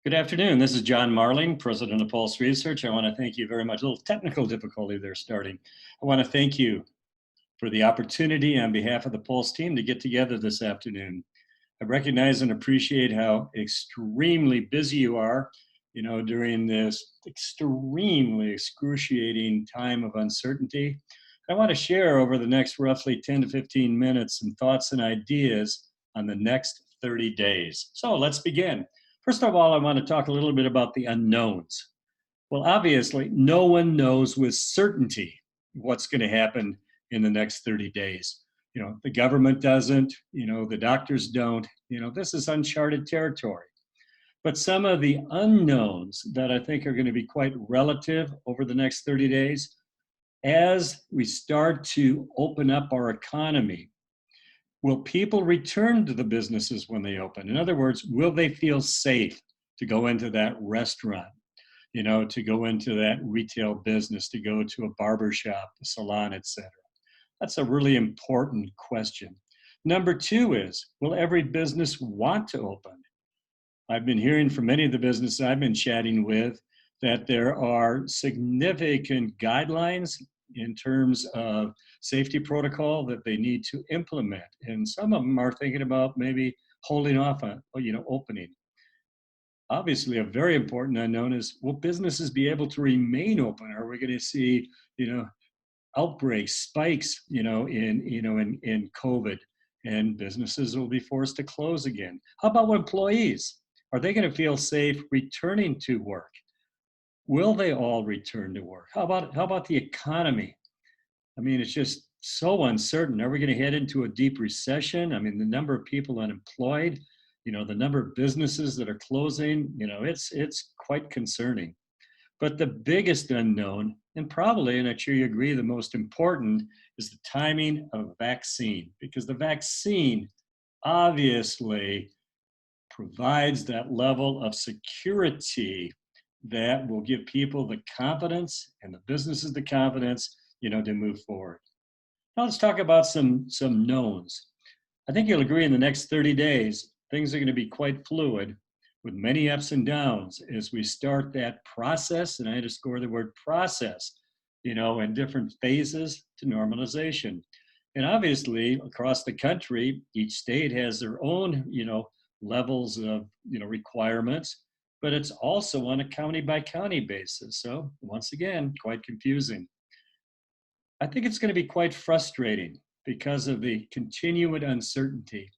Good afternoon. This is John Marling, president of Pulse Research. I want to thank you very much. A little technical difficulty there starting. I want to thank you for the opportunity on behalf of the Pulse team to get together this afternoon. I recognize and appreciate how extremely busy you are, during this extremely excruciating time of uncertainty. I want to share over the next roughly 10 to 15 minutes some thoughts and ideas on the next 30 days. So let's begin. First of all, I want to talk a little bit about the unknowns. Well, obviously, no one knows with certainty what's going to happen in the next 30 days. The government doesn't, the doctors don't. This is uncharted territory. But some of the unknowns that I think are going to be quite relative over the next 30 days, as we start to open up our economy, will people return to the businesses when they open? In other words, will they feel safe to go into that restaurant, to go into that retail business, to go to a barber shop, a salon, etc.? That's a really important question. Number two is, will every business want to open? I've been hearing from many of the businesses I've been chatting with that there are significant guidelines in terms of safety protocol that they need to implement. And some of them are thinking about maybe holding off on, opening. Obviously, a very important unknown is, will businesses be able to remain open? Are we going to see, outbreaks, spikes, in COVID, and businesses will be forced to close again? How about employees? Are they going to feel safe returning to work? Will they all return to work? How about the economy? I mean, it's just so uncertain. Are we going to head into a deep recession? I mean, the number of people unemployed, the number of businesses that are closing, it's quite concerning. But the biggest unknown, and I'm sure you agree, the most important, is the timing of vaccine, because the vaccine obviously provides that level of security that will give people the confidence and the businesses the confidence, to move forward. Now let's talk about some knowns. I think you'll agree in the next 30 days, things are going to be quite fluid with many ups and downs as we start that process, and I underscore the word process, in different phases to normalization. And obviously, across the country, each state has their own, levels of, requirements, but it's also on a county by county basis. So once again, quite confusing. I think it's going to be quite frustrating because of the continued uncertainty.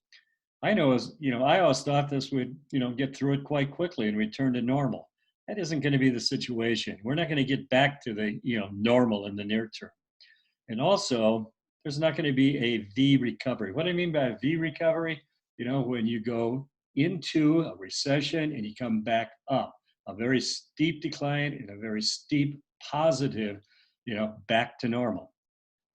I know, I always thought this would, get through it quite quickly and return to normal. That isn't going to be the situation. We're not going to get back to the, normal in the near term. And also, there's not going to be a V recovery. What I mean by a V recovery, when you go into a recession and you come back up, a very steep decline and a very steep positive, back to normal.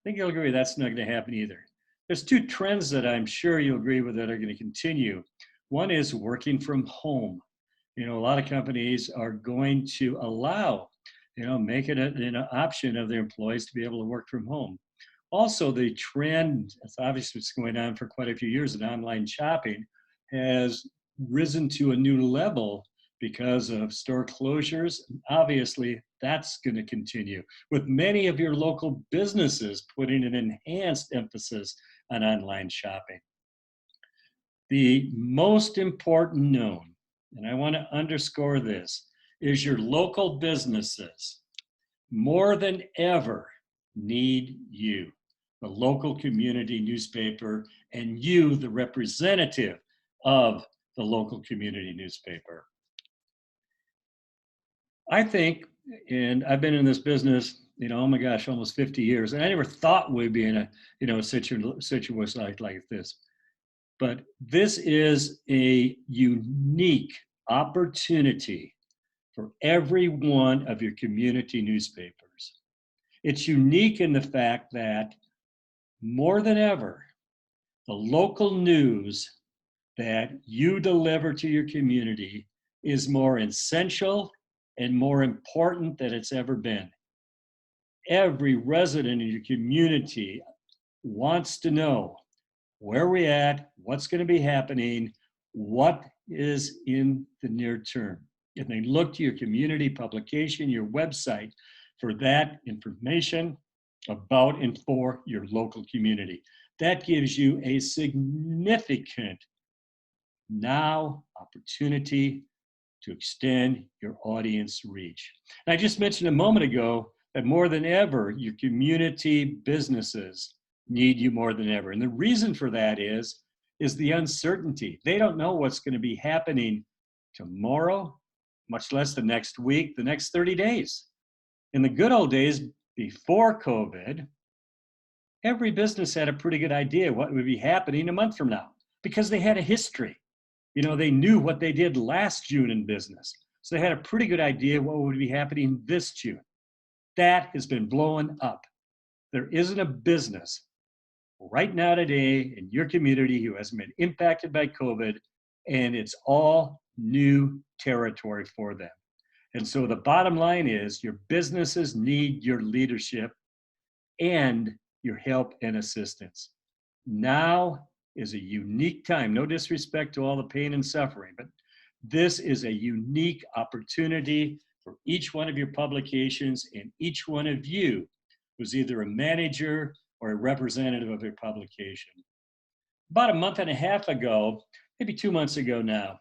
I think you'll agree that's not going to happen either. There's two trends that I'm sure you'll agree with that are going to continue. One is working from home. A lot of companies are going to allow, make it an option of their employees to be able to work from home. Also, the trend, it's obviously it's going on for quite a few years, in online shopping has risen to a new level because of store closures. Obviously, that's going to continue, with many of your local businesses putting an enhanced emphasis on online shopping. The most important known, and I want to underscore this, is your local businesses more than ever need you, the local community newspaper, and you, the representative of the local community newspaper. I think, and I've been in this business, oh my gosh, almost 50 years, and I never thought we'd be in a, situation like this. But this is a unique opportunity for every one of your community newspapers. It's unique in the fact that more than ever, the local news that you deliver to your community is more essential and more important than it's ever been. Every resident in your community wants to know where we're at, what's going to be happening, what is in the near term. and they look to your community publication, your website, for that information about and for your local community. That gives you a significant now opportunity to extend your audience reach. And I just mentioned a moment ago that more than ever, your community businesses need you more than ever. And the reason for that is the uncertainty. They don't know what's going to be happening tomorrow, much less the next week, the next 30 days. In the good old days before COVID, every business had a pretty good idea what would be happening a month from now because they had a history. You know, they knew what they did last June in business. So they had a pretty good idea what would be happening this June. That has been blowing up. There isn't a business right now today in your community who hasn't been impacted by COVID, and it's all new territory for them. And so the bottom line is your businesses need your leadership and your help and assistance. Now is a unique time. No disrespect to all the pain and suffering, but this is a unique opportunity for each one of your publications and each one of you who's either a manager or a representative of your publication. About a month and a half ago, maybe 2 months ago now,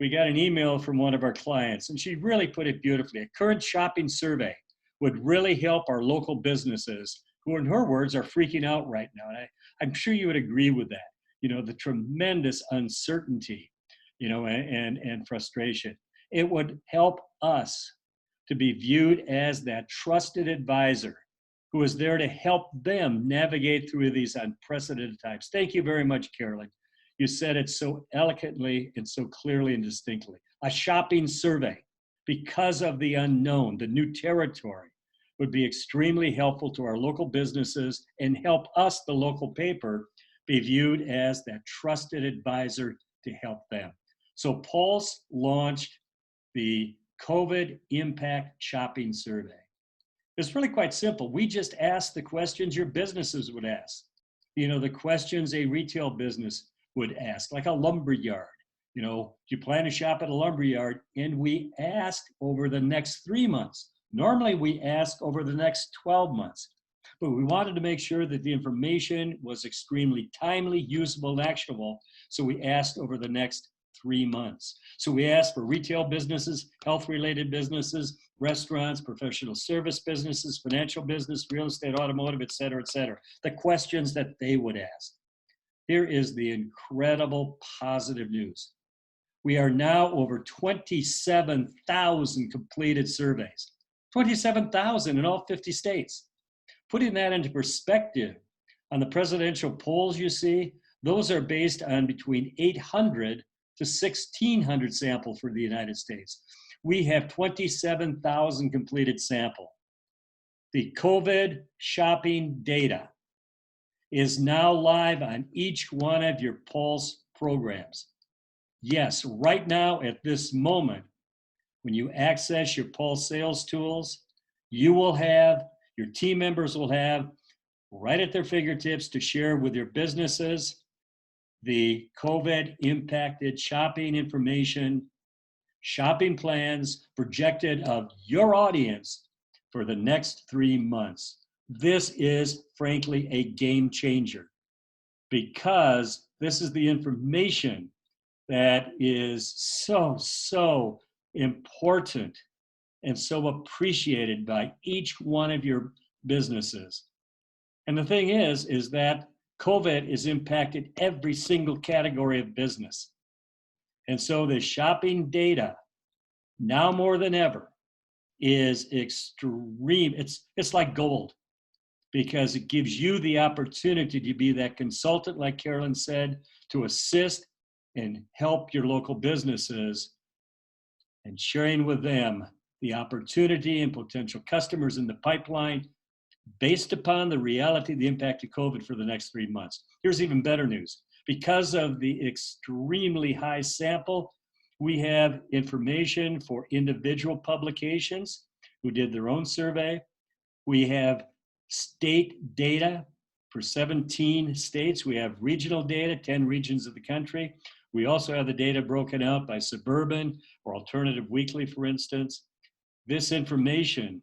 we got an email from one of our clients, and she really put it beautifully. A current shopping survey would really help our local businesses who, in her words, are freaking out right now. And I'm sure you would agree with that. You know, the tremendous uncertainty, you know, and frustration. It would help us to be viewed as that trusted advisor who is there to help them navigate through these unprecedented times. Thank you very much, Carolyn. You said it so eloquently and so clearly and distinctly. A shopping survey, because of the unknown, the new territory, would be extremely helpful to our local businesses and help us, the local paper, be viewed as that trusted advisor to help them. So Pulse launched the COVID Impact Shopping Survey. It's really quite simple. We just asked the questions your businesses would ask. You know, the questions a retail business would ask, like a lumber yard. You know, do you plan to shop at a lumber yard? And we asked over the next 3 months. Normally we ask over the next 12 months, but we wanted to make sure that the information was extremely timely, usable, and actionable. So we asked over the next 3 months. So we asked for retail businesses, health-related businesses, restaurants, professional service businesses, financial business, real estate, automotive, et cetera, the questions that they would ask. Here is the incredible positive news. We are now over 27,000 completed surveys. 27,000 in all 50 states. Putting that into perspective, on the presidential polls you see, those are based on between 800 to 1,600 sample for the United States. We have 27,000 completed sample. The COVID shopping data is now live on each one of your Pulse programs. Yes, right now at this moment, when you access your Pulse sales tools, your team members will have right at their fingertips to share with your businesses the COVID impacted shopping information, shopping plans projected of your audience for the next 3 months. This is frankly a game changer because this is the information that is so important and so appreciated by each one of your businesses. And the thing is that COVID has impacted every single category of business. And so the shopping data, now more than ever, is extreme. It's like gold because it gives you the opportunity to be that consultant, like Carolyn said, to assist and help your local businesses and sharing with them the opportunity and potential customers in the pipeline based upon the reality of the impact of COVID for the next 3 months. Here's even better news. Because of the extremely high sample, we have information for individual publications who did their own survey. We have state data for 17 states. We have regional data, 10 regions of the country. We also have the data broken out by suburban or alternative weekly, for instance. This information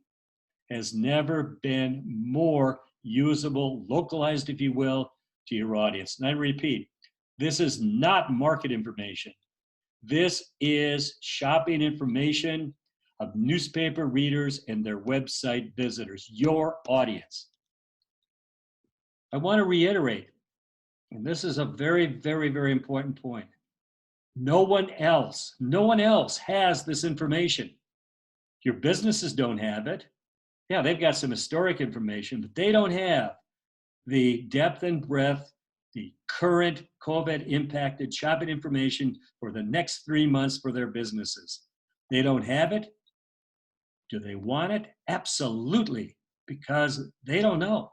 has never been more usable, localized, if you will, to your audience. And I repeat, this is not market information. This is shopping information of newspaper readers and their website visitors, your audience. I want to reiterate, and this is a very, very, very important point. No one else has this information. Your businesses don't have it. Yeah, they've got some historic information, but they don't have the depth and breadth, the current COVID impacted shopping information for the next 3 months for their businesses. They don't have it. Do they want it? Absolutely, because they don't know.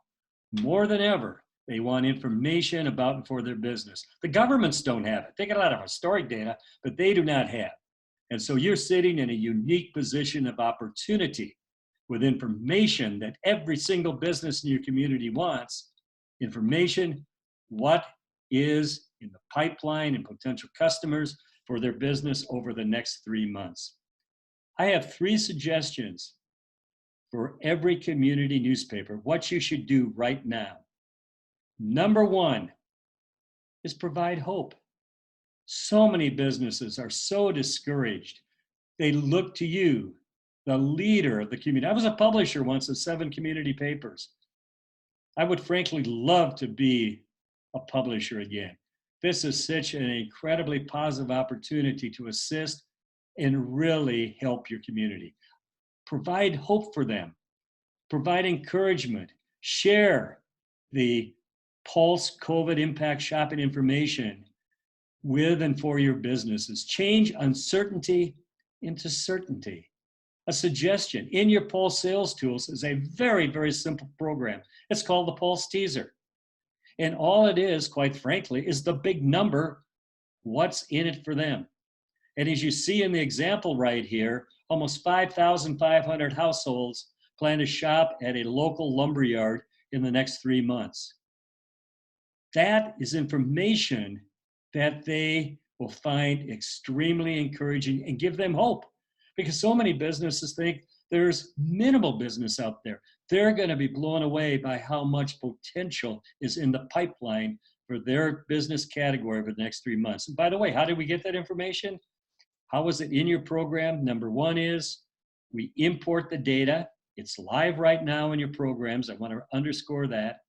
More than ever, they want information about and for their business. The governments don't have it. They got a lot of historic data, but they do not have. And so you're sitting in a unique position of opportunity with information that every single business in your community wants. Information, what is in the pipeline and potential customers for their business over the next 3 months. I have 3 suggestions for every community newspaper, what you should do right now. Number 1 is provide hope. So many businesses are so discouraged. They look to you, the leader of the community. I was a publisher once of 7 community papers. I would frankly love to be a publisher again. This is such an incredibly positive opportunity to assist and really help your community. Provide hope for them, provide encouragement, share the Pulse COVID impact shopping information with and for your businesses. Change uncertainty into certainty. A suggestion in your Pulse sales tools is a very, very simple program. It's called the Pulse Teaser. And all it is, quite frankly, is the big number, what's in it for them. And as you see in the example right here, almost 5,500 households plan to shop at a local lumberyard in the next 3 months. That is information that they will find extremely encouraging and give them hope. Because so many businesses think there's minimal business out there. They're going to be blown away by how much potential is in the pipeline for their business category for the next 3 months. And by the way, how did we get that information? How is it in your program? Number 1 is we import the data. It's live right now in your programs. I want to underscore that.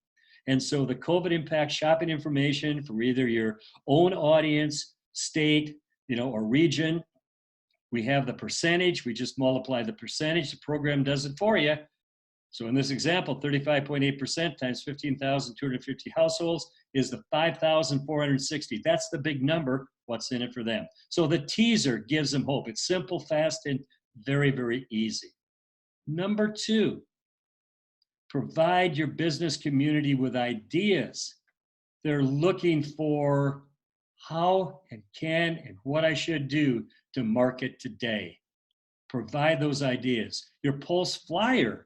And so the COVID impact shopping information for either your own audience, state, or region, we have the percentage. We just multiply the percentage. The program does it for you. So in this example, 35.8% times 15,250 households is the 5,460. That's the big number. What's in it for them? So the teaser gives them hope. It's simple, fast, and very, very easy. Number 2, provide your business community with ideas. They're looking for how and can and what I should do to market today. Provide those ideas. Your Pulse flyer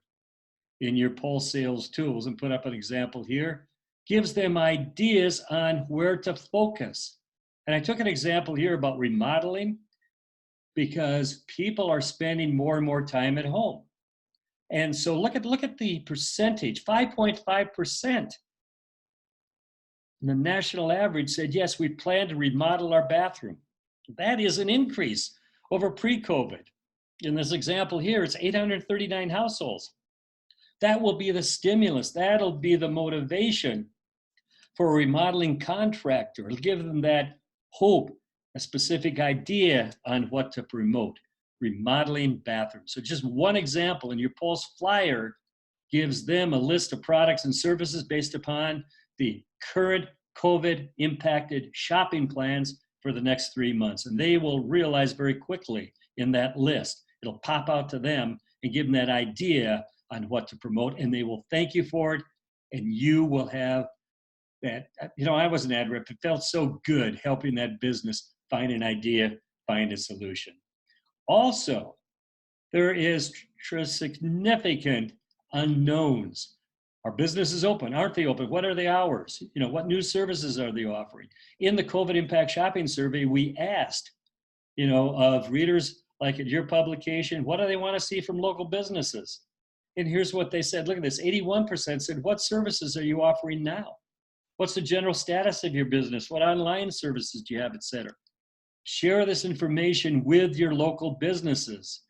in your Pulse sales tools, and put up an example here, gives them ideas on where to focus. And I took an example here about remodeling because people are spending more and more time at home. And so look at the percentage, 5.5%. The national average said, yes, we plan to remodel our bathroom. That is an increase over pre-COVID. In this example here, it's 839 households. That will be the stimulus. That'll be the motivation for a remodeling contractor. It'll give them that hope, a specific idea on what to promote. Remodeling bathrooms. So just one example, and your Pulse flyer gives them a list of products and services based upon the current COVID impacted shopping plans for the next 3 months. And they will realize very quickly in that list, it'll pop out to them and give them that idea on what to promote, and they will thank you for it, and you will have that. I was an ad rep. It felt so good helping that business find an idea, find a solution. Also, there is significant unknowns Are businesses open? Aren't they open? What are the hours? What new services are they offering? In the COVID Impact Shopping Survey, we asked, of readers like at your publication, what do they want to see from local businesses? And here's what they said. Look at this. 81% said, what services are you offering now? What's the general status of your business? What online services do you have, et cetera? Share this information with your local businesses.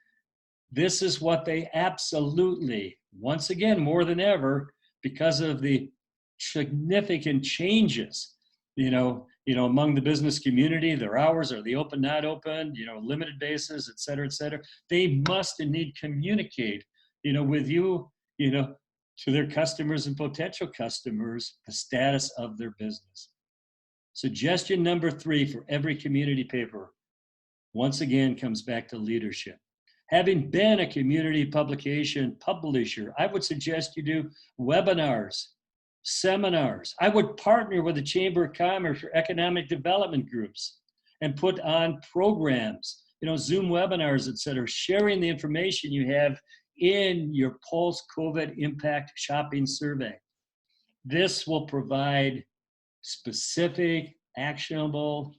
This is what they absolutely, once again, more than ever, because of the significant changes, among the business community, their hours, are they open, not open, limited basis, et cetera, they must and need communicate, with you, to their customers and potential customers, the status of their business. Suggestion number 3 for every community paper, once again, comes back to leadership. Having been a community publication publisher, I would suggest you do webinars, seminars. I would partner with the Chamber of Commerce or economic development groups and put on programs, Zoom webinars, et cetera, sharing the information you have in your post-COVID impact shopping survey. This will provide specific, actionable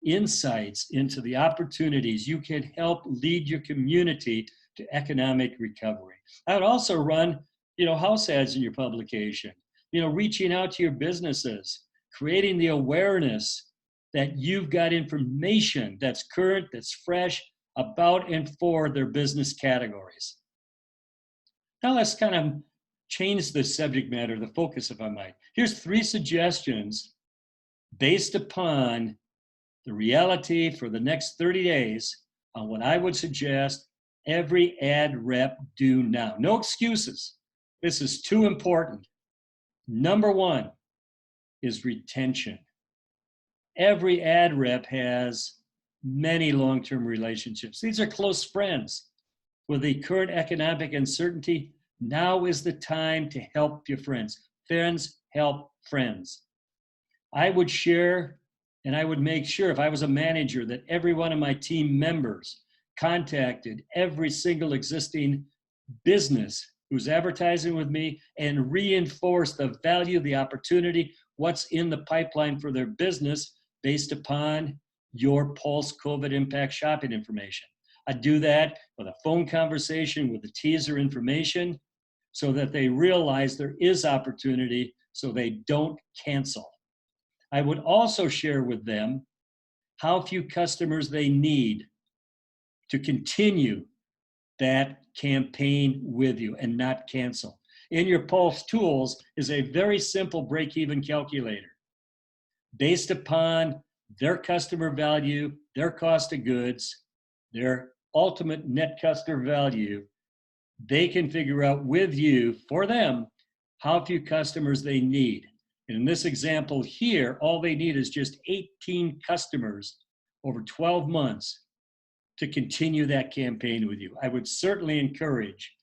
insights into the opportunities you can help lead your community to economic recovery. I would also run, house ads in your publication, reaching out to your businesses, creating the awareness that you've got information that's current, that's fresh about and for their business categories. Now let's kind of change the subject matter, the focus, if I might. Here's 3 suggestions based upon the reality for the next 30 days on what I would suggest every ad rep do now. No excuses. This is too important. Number 1 is retention. Every ad rep has many long-term relationships. These are close friends. With the current economic uncertainty, now is the time to help your friends. Friends help friends. I would share and I would make sure, if I was a manager, that every one of my team members contacted every single existing business who's advertising with me and reinforced the value, the opportunity, what's in the pipeline for their business based upon your post-COVID impact shopping information. I do that with a phone conversation with the teaser information so that they realize there is opportunity so they don't cancel. I would also share with them how few customers they need to continue that campaign with you and not cancel. In your Pulse tools is a very simple break-even calculator based upon their customer value, their cost of goods, their ultimate net customer value. They can figure out with you, for them, how few customers they need. And in this example here, all they need is just 18 customers over 12 months to continue that campaign with you. I would certainly encourage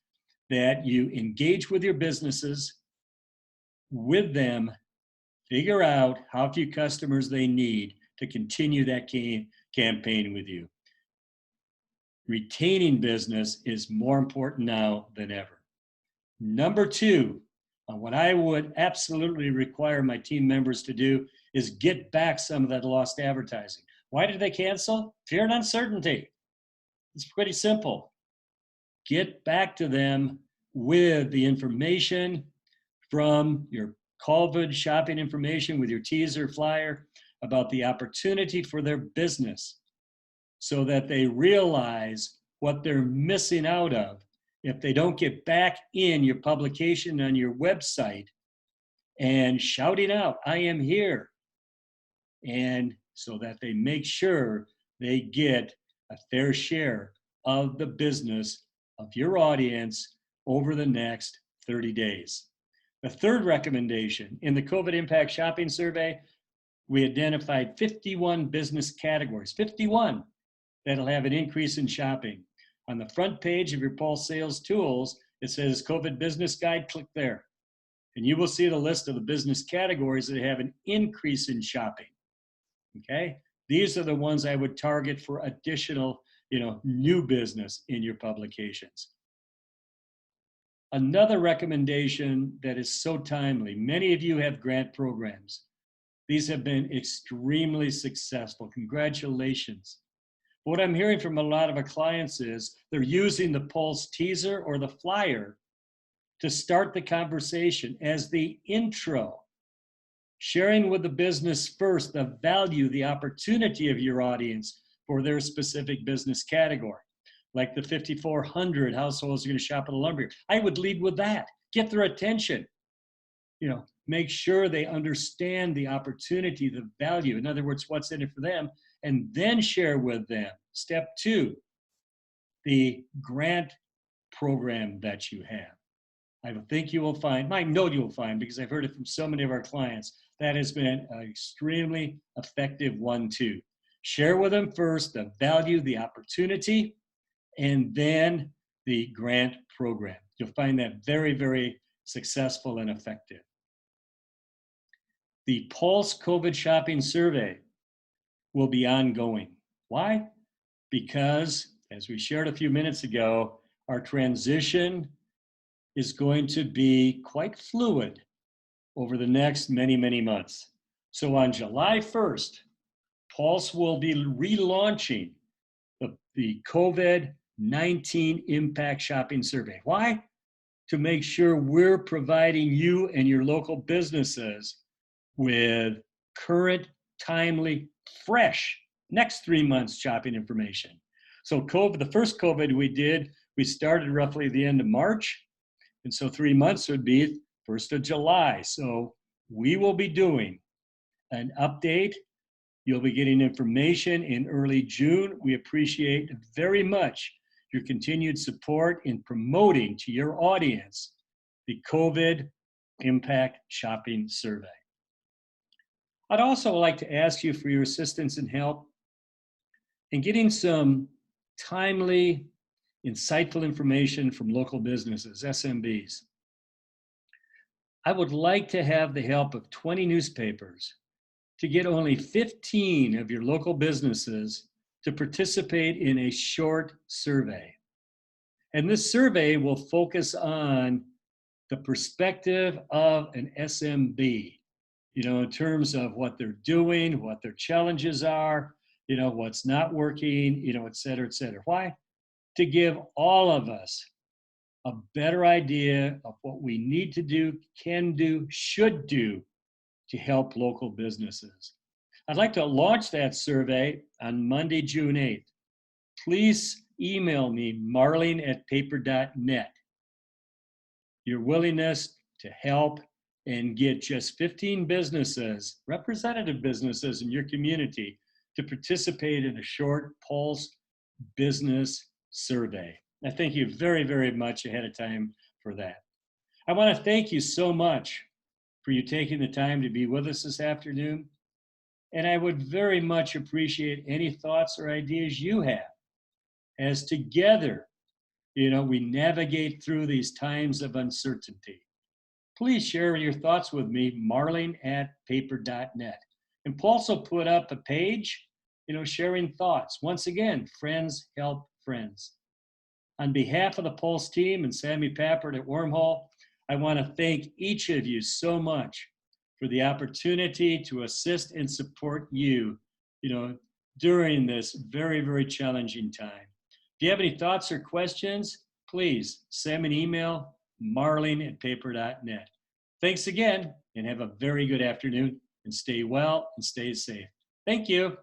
that you engage with your businesses, with them, figure out how few customers they need to continue that campaign with you. Retaining business is more important now than ever. Number 2, what I would absolutely require my team members to do is get back some of that lost advertising. Why did they cancel? Fear and uncertainty. It's pretty simple. Get back to them with the information from your COVID shopping information, with your teaser flyer about the opportunity for their business so that they realize what they're missing out of if they don't get back in your publication on your website and shouting out, I am here. And so that they make sure they get a fair share of the business of your audience over the next 30 days. The third recommendation, in the COVID Impact Shopping Survey, we identified 51 business categories, 51 that'll have an increase in shopping. On the front page of your Pulse Sales Tools, it says COVID Business Guide, click there. And you will see the list of the business categories that have an increase in shopping, okay? These are the ones I would target for additional, new business in your publications. Another recommendation that is so timely, many of you have grant programs. These have been extremely successful. Congratulations. What I'm hearing from a lot of our clients is they're using the Pulse teaser or the flyer to start the conversation as the intro, sharing with the business first the value, the opportunity of your audience for their specific business category. Like the 5,400 households are going to shop at a lumberyard. I would lead with that. Get their attention. Make sure they understand the opportunity, the value. In other words, what's in it for them, and then share with them. Step 2, the grant program that you have. I think you will find, I know you will find, because I've heard it from so many of our clients, that has been an extremely effective one too. Share with them first the value, the opportunity, and then the grant program. You'll find that very, very successful and effective. The Pulse COVID Shopping Survey will be ongoing. Why? Because, as we shared a few minutes ago, our transition is going to be quite fluid over the next many, many months. So on July 1st, Pulse will be relaunching the COVID-19 Impact Shopping Survey. Why? To make sure we're providing you and your local businesses with current, timely, fresh, next 3 months shopping information. So the first COVID we started roughly the end of March. And so 3 months would be 1st of July. So we will be doing an update. You'll be getting information in early June. We appreciate very much your continued support in promoting to your audience the COVID Impact Shopping Survey. I'd also like to ask you for your assistance and help in getting some timely, insightful information from local businesses, SMBs. I would like to have the help of 20 newspapers to get only 15 of your local businesses to participate in a short survey. And this survey will focus on the perspective of an SMB, in terms of what they're doing, what their challenges are, what's not working, et cetera, et cetera. Why? To give all of us a better idea of what we need to do, can do, should do to help local businesses. I'd like to launch that survey on Monday, June 8th. Please email me, marling@paper.net, your willingness to help and get just 15 businesses, representative businesses in your community, to participate in a short Pulse business survey. I thank you very, very much ahead of time for that. I want to thank you so much for you taking the time to be with us this afternoon. And I would very much appreciate any thoughts or ideas you have as together, we navigate through these times of uncertainty. Please share your thoughts with me, marling@paper.net. And Pulse will put up a page, sharing thoughts. Once again, friends help friends. On behalf of the Pulse team and Sammy Pappert at Wormhole, I want to thank each of you so much for the opportunity to assist and support you, during this very, very challenging time. If you have any thoughts or questions, please send me an email, marling@paper.net. Thanks again, and have a very good afternoon, and stay well and stay safe. Thank you.